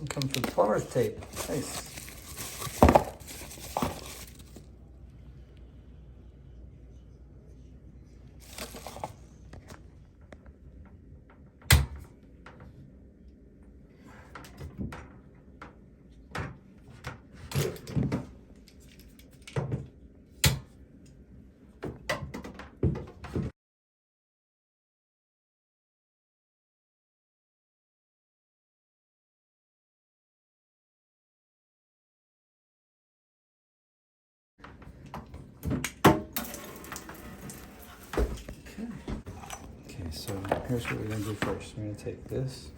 It comes with plumber's tape. Nice. Okay, so here's what we're gonna do first. We're gonna take this,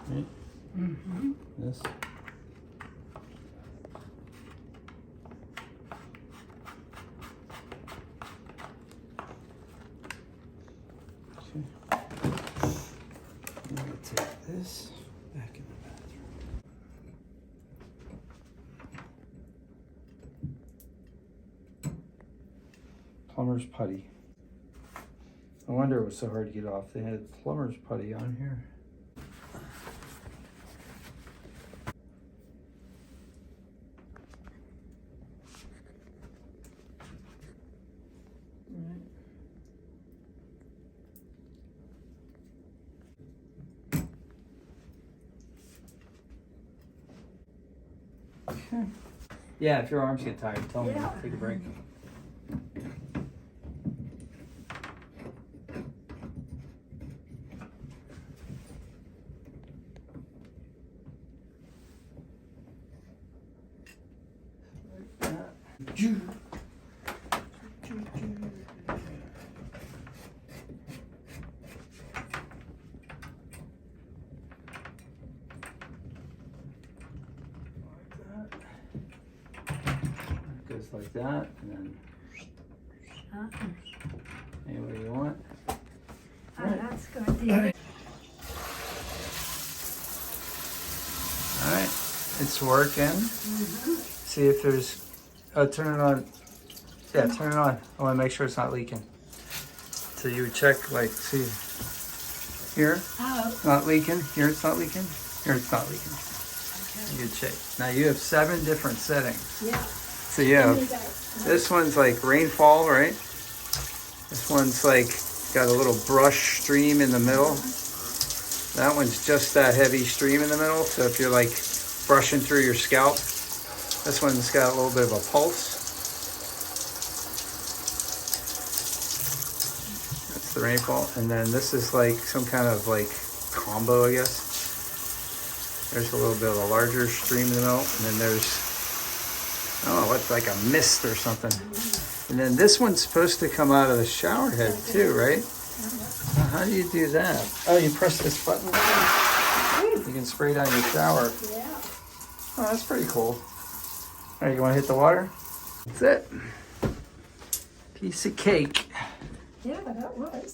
right? This. Okay. I'm gonna take this back in the bathroom. Plumber's putty. No wonder it was so hard to get off. They had plumber's putty on here. Okay. Yeah, if your arms get tired, tell me. Take a break. Goes like that, and then any way you want. That's good. All right, it's working. See if there's. Oh, turn it on. Yeah, turn it on. I want to make sure it's not leaking. So you would check, like, see here, not leaking. Here it's not leaking. Here it's not leaking. In good shape. Now you have 7 different settings. Yeah. So you have this one's like rainfall, right? This one's like got a little brush stream in the middle. That one's just that heavy stream in the middle. So if you're like brushing through your scalp, this one's got a little bit of a pulse. That's the rainfall. And then this is like some kind of like combo, I guess. There's a little bit of a larger stream in the middle. And then there's, oh, what's like a mist or something. And then this one's supposed to come out of the shower head too, right? How do you do that? Oh, you press this button. You can spray down your shower. Yeah. Oh, that's pretty cool. All right, you want to hit the water? That's it. Piece of cake. Yeah, that was.